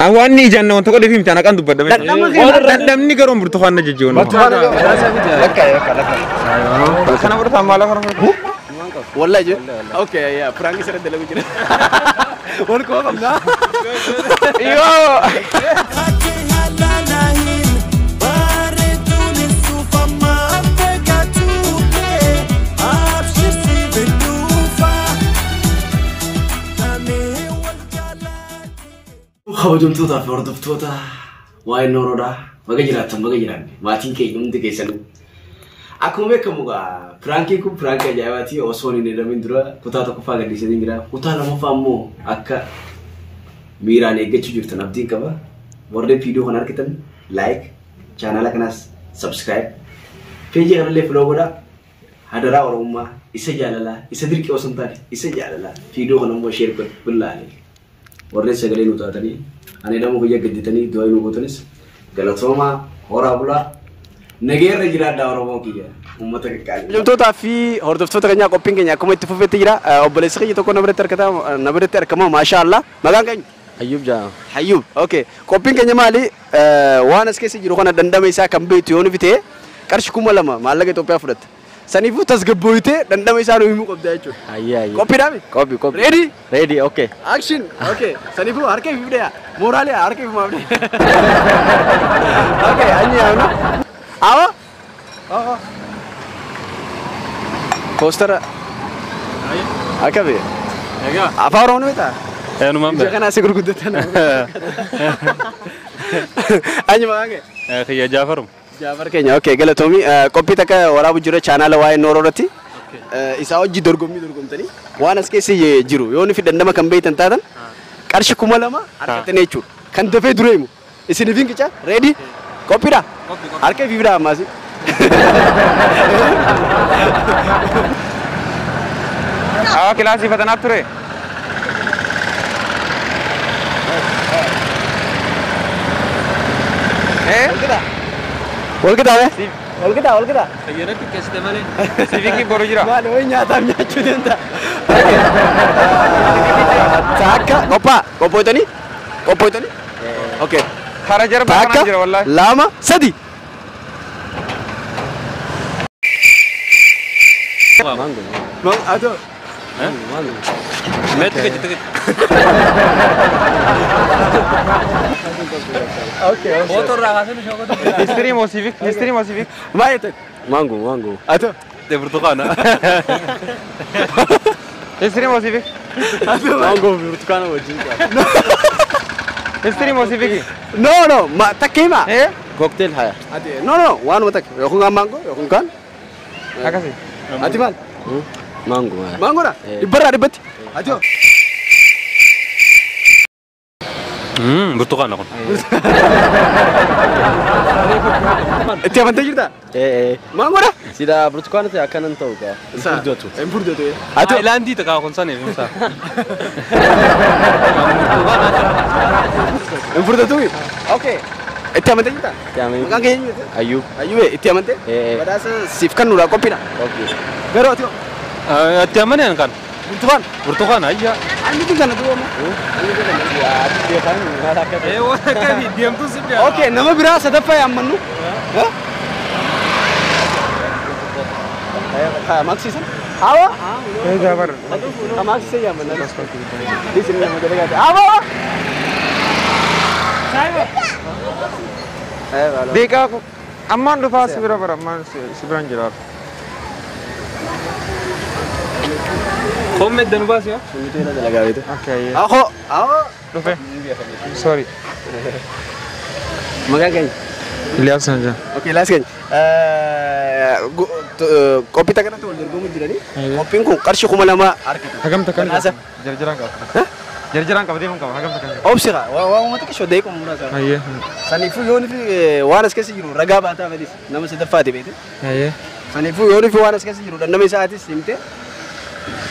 Awani jangan untuk kau film jangan kan tu pada. Dan ni kerana bertuhan aja John. Bertuhan aja. Lekkai. Karena bertambah lah kerana. Wallah je. Okay, ya. Perangi seret dalam bicara. Orang kau apa nak? Iyo. Kabajamtoota fi hordoftoota waa'ee nooroodhaa baga jiraattan baga jiraanne maatiin keenya hundi keessanuu akkuma beekamu piraankiin kun piraankii ajaa'ibaati osoo hin jedhamin dura kutaa tokkoffaa gadhiisanii jira kutaa lammaffaa immoo akka miiraan eeggachuu jirtan abdiin qaba warreen viidiyoo kana argitan laayik chaanala kanaas sabskiraayib peejii kanallee filoo godhaa hadaraa oromummaa isa jaalalaa isa dirqii osoo hin taane isa jaalalaa viidiyoo kana immoo sheer godhaa warreen sagalee nu taatanii ani nama guyyaa gadditanii du'aa nu gootanis galatooma horaa bulaa nageerra jiraadhaa oromoo kiyya uummata qaqqaalee. Kabajamtootaa fi hordoftoota keenyaa qophiin keenya akkuma itti fufeetti jira obboleessa keenya tokko na biratti argama maashaallah maqaan keenya. Hayyub jaa. Hayyub okay qophiin keenya maali waan as keessa jiru kana dandama isaa kan beektu yoo nu bitee qarshii 2000 maallaqa Itoophiyaa fudhatte. Sanifu tasgabboyte dandama isaa nu himu qabda jechuudha. Ayya. Copy dami? Copy. Ready? Ready, okay. Action. Okay. Sanifu harke vibde ya. Morale harke vibde. Okay, anyi ana. Awa? Oh. Poster. Ayo. Akabe. Ega. Apa orang ni ta? Nu mambe. Jangan nasi gurgudatan. Anyi mangange. Khiya Jafarum. Jafar keenya okay galatomi copy taka waraabu jira channel waa'ee noororati isa hojii dorgomtanii waan as keessa jiru yoo ni fidannama kan beeytan taatan qarshii 2000 harkatanii jechuudha kan dafee dureemu isin finqicha ready copy da harka vibra amasi kelas fatana ture Wal kita. Ayyana tiket male. Civic ki boru jira. Male woi nyata nyachu denta. Taka kopo itani? Okay. Khara jara bana jira wallahi. Lama sadi. Mango. Mang ado. Mango. Met ke jit. Okay. Motor raga se show ko. History mo civic. Vai itu. Mango. Ado. De Portugal. History mo civic. Ado. Mango bertukar wajib. History mo civic. No, ma takima. Cocktail haya. Ade. No, one matak. Yokun mango, yokun kan? Akasi. Adi man. Mango. Mango na. Ibarra ribet. Ado. Portugal nakon. Tiap mana cerita? Mango na? Sida bertukar nanti akan entau ka. Empurdo tu. Ado Landi tak kau konsan ni misal. Empurdo tu. Okay. Tiap mana cerita? Kami. Makan kayaknya. Ayub. Ayub tiap mana? Pada sifkan nura kopi na. Okay. Garo tu. Tiap mana kan? Portugal aja. Ani tu kan tu ama. Dia kan ngalakan. Wah kan diam tu sih. Okay, nama berasa dapat yang menu. Kayak maksi san. Awa? Jafar. Maksi yang mana? Di sini nama jadi kata. Awa? Saya. Deka aku. Aman tu fast berapa? Aman seberang jelas. Komen dan bahas ya? Itu yang ada lagi itu. Okay. Aku. Lupa. Sorry. Makan. Lihat saja. Okay, last kan. Kopi tak kena tu dorgom jadi ni. Kopi ku karshi kuma lama. Hagam tekan. Jarang kau. Jarang kau dia mungkin hagam tekan. Opsi ka. Wah mata ke shodai ku muna sa. Iya. Sanifu yoni fi wanas kasi jiru raga bata badis. Nama sedar fati bete. Iya. Sanifu yoni fi wanas kasi jiru dan nama saati simte.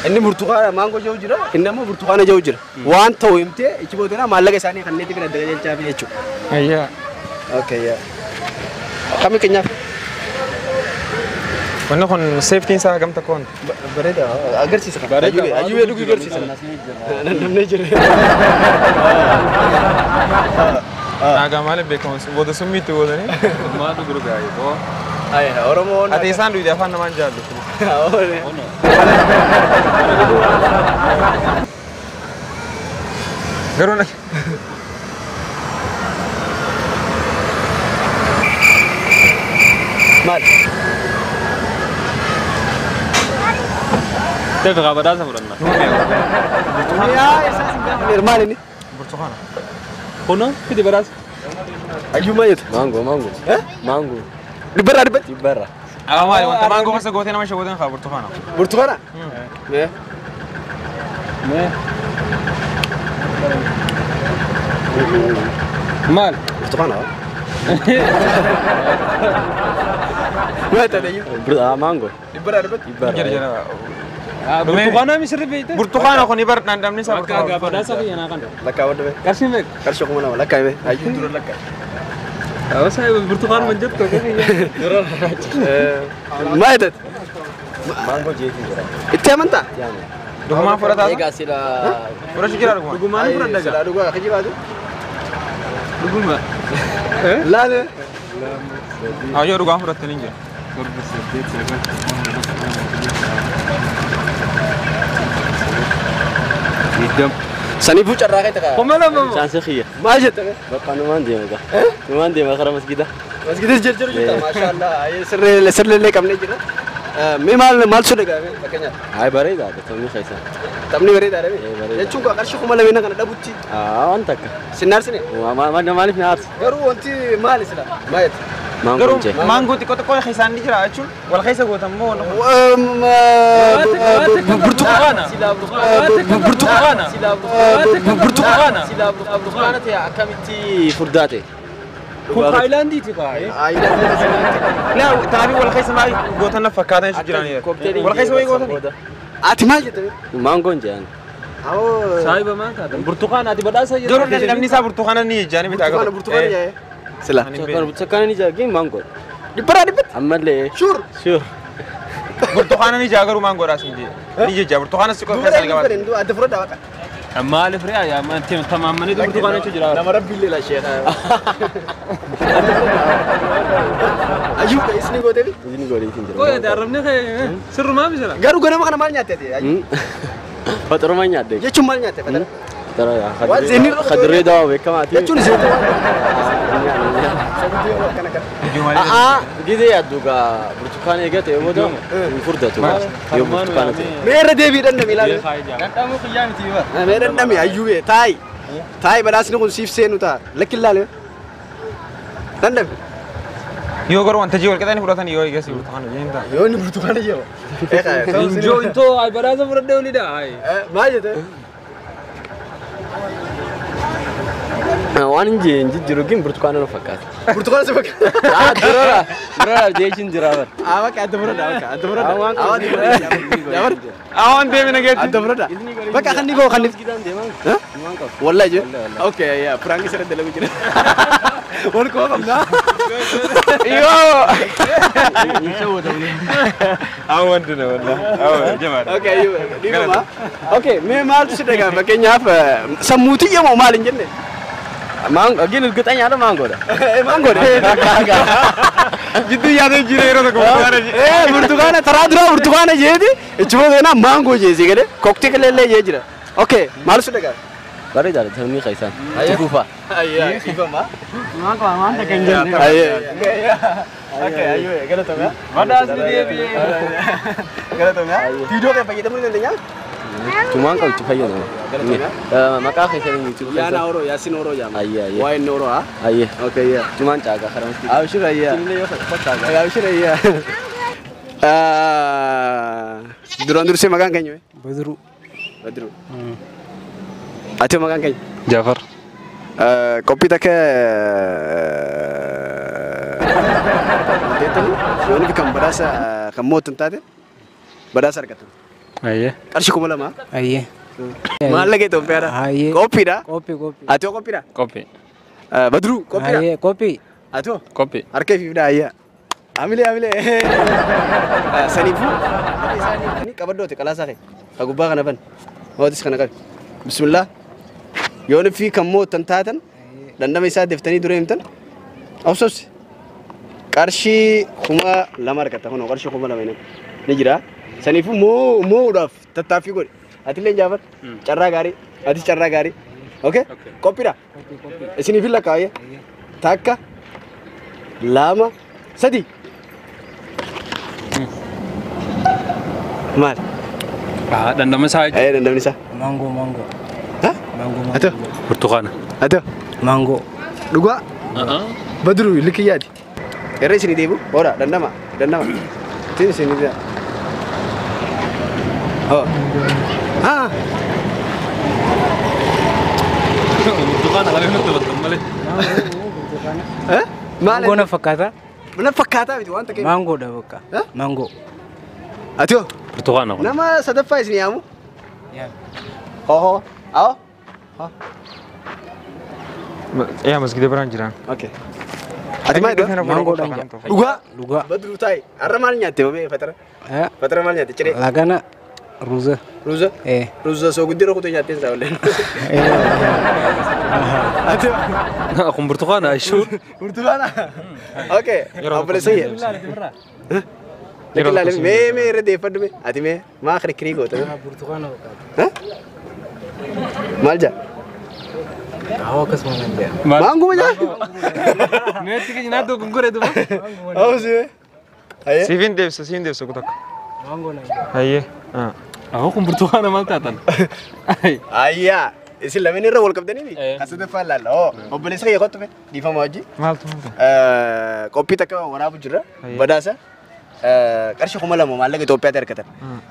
Ini burtukan mango jauh jira, ini nama burtukan jauh jira. Wan tahu imte, itu bolehna malah kesana kan nanti kita dengan cabai itu. Iya. Okay ya. Kami kenyang. Mana kon safety sa hagam takon. Bereda, agar sih sekarang. Aju ya, dulu agar sih sekarang. Namanya jadi. Naga malee beekamus booda summiitti boodanii. Maatu gurgaayi boo. Ayya Oromoon. Ati isaan duwidee afaan namaan jaallu. Garuu na. Maal? Tefi qabadaasa fudhanna. Maal inni? Burtukaana. Kuno fidi badaasa. Ayyuu maayyetu. Mango mango. Mango. Dibbarraa dibbatti? Dibbarra. Aga maali wanta maangoo keessa gootee nama shawwatan kaa burtukaana. Burtukaana? Mee? Maal? Burtukaana? Mee ta'e Mango. dibbarraa dibbatti? Dibbarra. Jira jira. Burtukaana misirri beeyte? Burtukaana kun ibar dhandhamni isaa Bakka burtukaana. qabadaasa kiyyanaa kan. Lakkaa wadda mee? Qarshii meeqa? Qarshii kuma nama lakkaa mee? Ayyuu dura lakkaa. Awasa burtukaana man jettu Maal ta'e? Mango jeetii jira. Itti amantaa? Dhugumaan fudhataa? Egaa sila Fudhachuu jira dhugumaan. dhugumaan fudhadha gaa. Silaa dhugaa akka jibaatu? Dhuguma. Laale? Ayyoo dhugaan fudhattanii jira. Saniifuu carraa kee takaa? Kuma lama moo? Chaansii xiyya. Maal jette? Bakka numaan deema gaa. Numaan deema karaa masgiida. Masgiidis jirjiru jirta maashaallah sirreellee qabnee jira. Mee maal sun egaa fakkeenyaaf? Hayi bareedaadha taphni keessa. Taphni bareedaadha bareeda. jechuun qarshii kuma lameen kana dhabutti Waan takka. sinnaarsine. Maaliif na aarsa? Garuu wanti maali sila? Maayet? Garuu Mango jee. maangoo xiqqoo xiqqoo keessaan ni jira jechuun wal keessa gootan moo Burtukaana. Burtukaana. Burtukaana. Burtukaana ta'e akkamitti furdaate? Kun Haayilaandiiti baay'ee. Naa taa'anii wal keessa maal gootan na fakkaatan jechuun jiranii. Wal keessa wayii gootan. Ati maal jette? Mangoon jeen. Awoo. Saayiba maan kaata? Burtukaana ati badhaasa jedhu. Garuu namni isaa burtukaana ni ijjaanii bitaa Burtukaana burtukaana jee. Sila. Burtukaana ni jaagin mangoon. Dhibbaraa dhibbatti? Ammallee. Shuur. Sure. burtukaana ni ijaa garuu maangoodhaas hin jee. Ni ijjaa burtukaana si qofa keessa Dubaraan gabaata. dhibbatti adda fudhadhaa waqa. Maaliif riyaa yaa manti tamaamanii burtukaana jechuun jira. Nama rabbiillee la sheekha. Ayyuu ka isni gooteefi? Isni godheetiin jira. Koo daarrabni sirrumaa misira. Garuu ganama kana maal nyaatte ati? Faxaruma nyaadde. Jechuun maal nyaatte fatara? Tara Waan zeenii irra kadiree daawwa beekamaati. Jechuun isheetu waan Gidee yaadduuga burtukaana eegate yoo ta'u hin furdatu. Yoo burtukaana ta'e. meerra deebii dhandhame ilaale. Dadhabuu kiyyaa miti yoo. Meerra dhandhame ayyuu bee taayi. Taayi badhaasni kun siif seenu ta'a. Lakki ilaale. Dhandhame. Yoo garuu wanta jee wal qixanii fudhatan yoo eegas burtukaana jee hin ta'a. Yoo inni burtukaana jee Injoo intoo badhaasa fudhadhee olidha. maal jette? Waan hin jijjiiru gin burtukaana nu fakkaata. Burtukaana si fakkaata. Dura jechuun jira bar. Bakka adda fudhadha bakka adda fudhadha. Awaan fudhadha. Awaan deemi nageetti. Adda fudhadha. Bakka kan dhigoo kan wallahi je. Okay ya prank sira dalagu jira. Wal ko qabna. Yoo. Awaan dina wallah. Awaan jamaadha. Okay ayyuu dhigoma. Okay mee maaltu si dhagaa fakkeenyaaf sammuutii yemoo maal hin jenne? Mango gin urgutanya ada mango dah. Mango deh. Jidduu yaadee jira yeroo tokko burtukaana jee. Burtukaana taraa dura burtukaana jeeti. Ichuma keenaa maangoo jeesi gade. Kokti kaleellee jee jira. Okay maal si dhagaa? Bareeda dah termi kaisan. Kufa. Ayya ifama. Mango aman tak kenjen. Ayya. Okay ayyuu galatoom ya. Badhaas ni deebi'ee. Galatoom ya. Video kan fayyadamuu ni dandeenya? Cuma kau tu fayyadamu. Maka kaisan YouTube. Yaa na oro yaasin oro jaama. Ayya ayya. Waa inni oro ha? Ayya. Okay ya. Cuma caga karena mesti. Abshir ayya. Abshir ayya. Duraan dursee maqaan keenya mee? Badru. Badru. Ati maqaan keenya? Jafar. Qophii takka yooniif kan badhaasa kan mootan taate badhaasa argatan. Ayyee. Qarshii kuma lama. Ayyee. Maallaqa Itoophiyaadha. Ayyee. Qophiidha. Kophii. Ati hoo qophiidha? Kophii. Badru qophiidha. Ayyee kophii. Ati hoo? Kophii. Harka fiifdha ayyaa. Amilee. Saniifuu. Ani qabadoote qalaasaa kee. Ka gubbaa kana ban. Mootis kana qabi. Bismillah. Yooniif kan mootan taatan dandama isaa deftanii dura himtan obsos qarshii kuma lama argata hono qarshii kuma lama ni jira sanifu moodhaaf tattaaffii godhi atillee jaafar carraa gaarii ati carraa gaarii okay koppiidha isiniif illa kaayee takka lama sadi maal dandama isaa dandamni isaa mango ha mango ato burtukaana ato mango dhugaa badru likiyyaati irra isinii deebu ora dandama tin isinii deebu oh burtukaana kali nutti battan malee mango na fakkaata miti wanta kee mango da bakka mango ato burtukaana kun nama sadaffaa isinii yaamu ya ho awo yaa masgida biraan jiraan okay ati maal mango da dhugaa badru taai arra maal nyaatte babee fatara maal nyaatte ciree lagana ruza ruza soo guddira kutu nyaatte isaa olleen ato kun burtukaana ayshur burtukaana okay abale sayye Lekilale me rede fadme ati me ma akhri kri go ta burtukana bakka malja awa kasman ndia mango maja metti ke jinato gungure duma awse aye Sivin devsa kutak mango na aye kun burtukaana mal taatan ayya isin lameen irra wal qabdanii ni kasada faallalla obboleessa kee qottu fe difama wajji maaltu qophii takka waraabu jira badaasa qarshii kuma lama maallaqa Itoophiyaatti argatan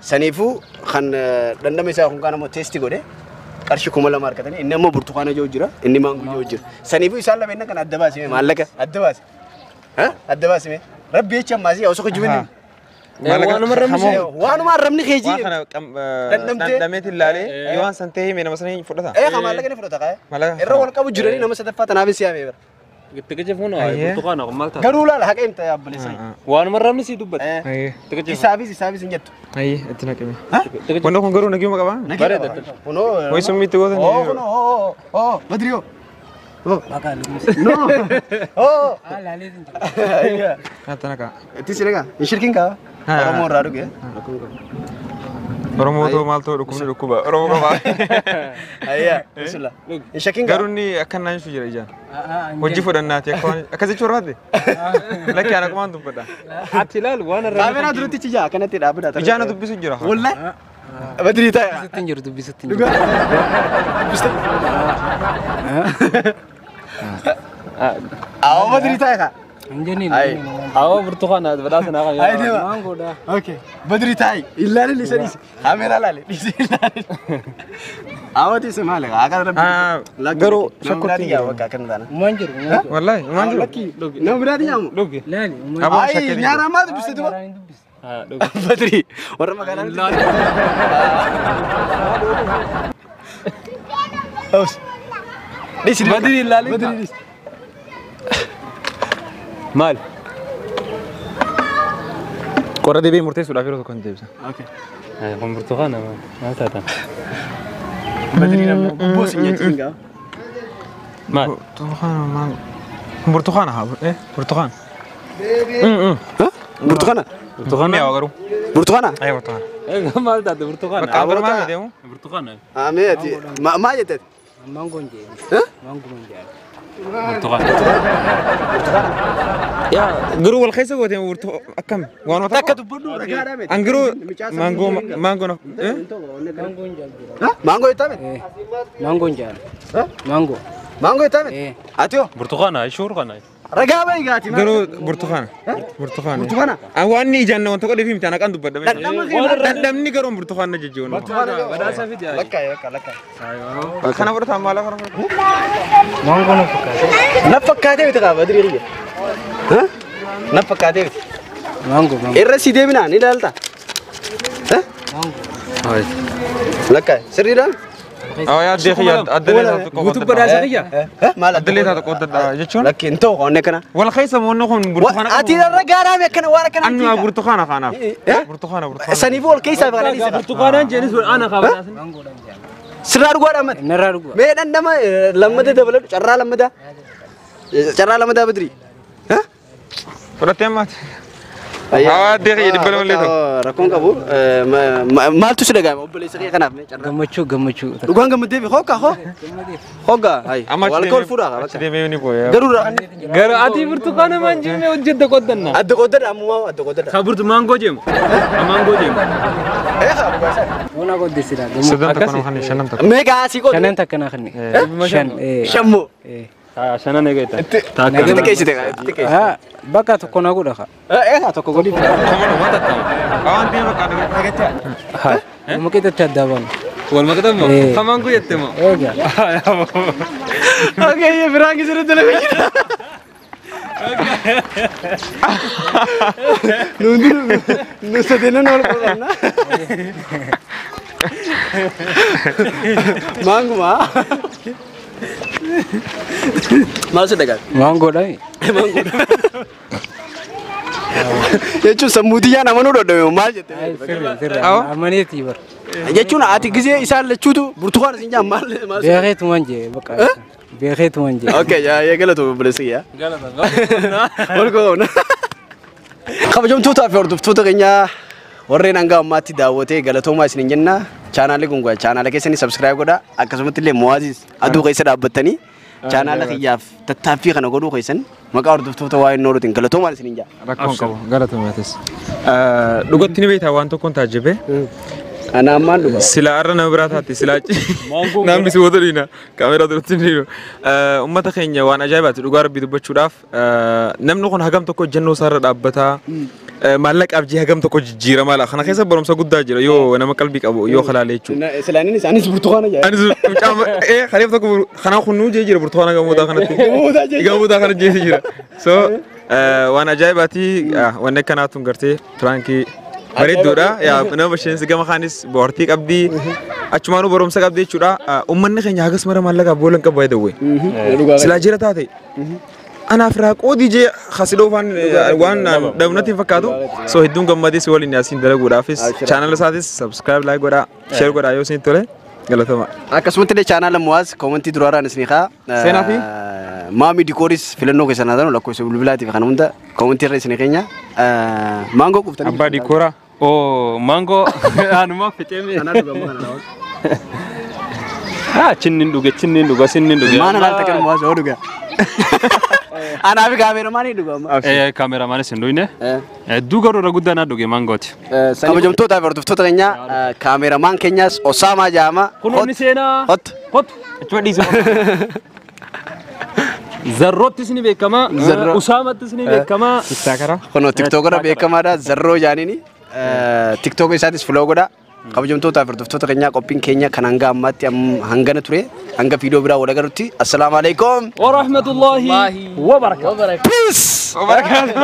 saniifuu kan dandama isaa kun kanamo teesti godhe qarshii kuma lama argatanii inni ammoo burtukaana jiru jira inni maangoo jiru jira saniifuu isaan lameen kan adda baasime maallaqa adda baasime rabbi jecha ammaasii osoo kujibini waanuma ramni keeji dandameti ilaale yoo waan san ta'e nama sana fudhata maallaqa ni fudhata kaya irra wal qabu jiranii nama sadaffaa tanaaf siyaame bara Tiga funo burtukaana kun mal taatan garuu laala haqa himta yaabbalesa waan marramni si dubbat isaafis injettu aye itti naqime kuno kun garuu nagiyuma qaba bareeda kuno way summiitti gootan kuno badriyo bakka lumus no lale din hatta naqa itti sirega shirkin ka oromo irraa dhuge oromoo to maaltu dhukkuba oromoo qaba ayya bismillah shirkin ka garuu ni akkan naan su jira ijaan hojii fudhannaati akkasitti chorbaate lakki ana kumaan dubbadha ati ilaal waan kaameraa duratti cijaa akkanatti dhaabbata ijaana dubbisu jira wallahi badri ta'a sittin jiru dubbisattin dhuga awo badri ta'a ka injeni awa burtukaana badaasa naa ay deema mango da okay badri ta'i illale lisanis kaameraa lale lisilale awati se male aga rabbi garuu shakkoti ya waka kan dana manjir wallahi manjiro laki no bradi yamu doge lali abo ay shakkeli nyara ma dubbiste duba doge badri warra magana aus disi badri ilaali badri mal qorra deebii murteessuudhaaf yeroo tokko hin deebisa okay kun burtukaana mal taatan badri namni boss nyatinga mal burtukaana haa burtukaana burtukana burtukaana yaa garuu burtukana ay burtukaana mal taate burtukaana bakka abur maa deemu burtukaana ame ati ma jetet mango nje mango nje burtukaana yaa garuu wal keessa goote burtu akkam waan wata takka dubbadhu ragaadha meti an garuu mango mango nje mango itame mango nje mango itame atio burtukaana ayshur kana ragaa bay gaati garuu burtukaana waan ni ijaanna wanta qodhe fi miti ana kan dubbadha dandamni garuu burtukaana jejjeewwan badaasa fidi lakka kana fudhata maala kana mango na fakkaate miti qaba badri riya na fakkaate miti mango irra si deebina ni daalta lakka sirriidha aw yaa deeqi addalee taatu qofa guutuu badaasa kiyya maal addalee taatu qofa jechuun lakki intoo qonne kana wal keessa moonni kun burtukaana ati ragaadha me kana waan kana annu burtukaana kanaaf burtukaana saniif wal keessa baqanii burtukaana jenis ana ka badaasa Sirraa dhugaa dhammate. Narraa dhugaa. Mee dhandhama lammata dabalatu carraa lammata. Carraa lammata Badri. Fudhattee ammaati. Haa deeqee dhibba lama illee ta'u. Rakkoon qabu maaltu si dhaga'ame obboleessa kee kanaaf mee carraa. Gammachuu. Dhugaan gammadee fi hoggaa hoggaa hayi walkool fuudhaa Achi deemee ni booya. garuu Gara ati burtukaana manjine hojjette qoddanna. adda qoddada ammoo adda qoddada. Ka burtu maangoo jeemu. Maangoo jeemu. Bona qoddisira. Sadan tokko kan shanan tokko. Meeqa asii qoddada. Shanan takka naa kanne. Shan. Shammoo. Shanan eegata. Itti keessite itti keessite. Ah bakka tokko naa godha. Tokko godhi. Waan deema kan dhagattee. Ha. Mukitatti adda baan. Wal makatamu. Ka maangoo jette moo. Eega. Oke, Frankie sudah television. Nu sedena nol korona. Manggu mah. Maksud dekat. Manggo dai. Jechuun sammuutiyaa nama nu dhodhame maal jette? Sirra. Amaneti bar. Jechuun ati gisee isaan lachuutu burtukaan isin jaan maal? Beekeetu manje bakka. Beekeetu manje. Oke, ya galatu bilisi ya. Walgoona. Kabajamtoota fi hordoftoota keenya warreen hanga ammaatti daawwatee galatoomaa isin jenna. Chaanaalli kun chaanaala keessanii subscribe godhaa. Akkasumatti illee Muwaazis aduu keessa dhaabbattanii chaanaala kiyyaaf tattaaffii kana godhuu keessan maqaa hordoftoota waa'ee nooruutiin galatoomaa isin jenna. Rakkoon qabu galatoomatis. Dhugatti ni beektaa waan tokkoon taajjabee. Ana ammaan dhuga. Sila arra nama biraa taate silaachi. Namni si wata dhiina kaameraa duratti ni dhiinu. Uummata keenya waan ajaa'ibaati dhugaa rabbii dubbachuudhaaf namni kun hagam tokko jennoo isaarra dhaabbataa. Maallaqaaf jee hagam tokko jijjiirama laala. Kana keessa barumsa guddaa jira yoo nama qalbii qabu yoo halaalee jechuudha. Silaanin isaanis burtukaana jaa. Anis khaliif tokko kanaan kunnuu jee jira burtukaana gamoodaa kanatti. Gamoodaa kana jee jira. So waan ajaa'ibaati wanne kanaatu gartee Firankii bareedduudha. Yaa nama basheensi gama kaanis boortii qabdi. Achumaanuu barumsa qabdi jechuudha. Uummanni keenya hagas mara maallaqaaf boolan qabu baay'ee silaa jira taate. Anaaf raaqoo dijee hasidoo waan dhabnatti hin fakkaatu. So hedduun gammadee si waliin yaasiin dalaguudhaafis chaanala isaatis subscribe like godhaa share godhaa yoo isin tole galatama. Akkasumatti illee chaanaala Muwaaz koomentii duraaraan isin haa. Seenaa fi Maami Dikooris filannoo keessan haa ta'u lakkoofsa bilbilaatii fi kana hunda koomentii irra isin keenya. Maangoo quuftanii. Abbaa Dikoora. Oh, maangoo anuma fiteme. Ah, cinnin dhuga sinnin dhuga. Maana laal takkan Muwaaz oo dhuga. Anaafi kaameraamaanii dhuga. Kaameraamaanis hin dhuyne. Duuga roora guddaa naa dhuge maangooti. Kabajamtootaa fi hordoftoota keenya kaameramaan keenyas Osaamaa Jaama. Kunuunni seenaa. Hot. Achuma dhiisa. Zarroottis ni beekama. Usaamattis ni beekama. Tiktaakara. Kunoo tiktookara beekamaadha. Zarroo jaaniini. Tiktook isaatis filoo godha. Kabajamtoota fi hordoftoota keenya qophiin keenya kan hanga ammaatti hangana ture. Hanga viidiyoo biraa wal agarrutti. Assalaamu alaikum. Wa rahmatullahi wa barakatuh. Peace. Wa barakatuh.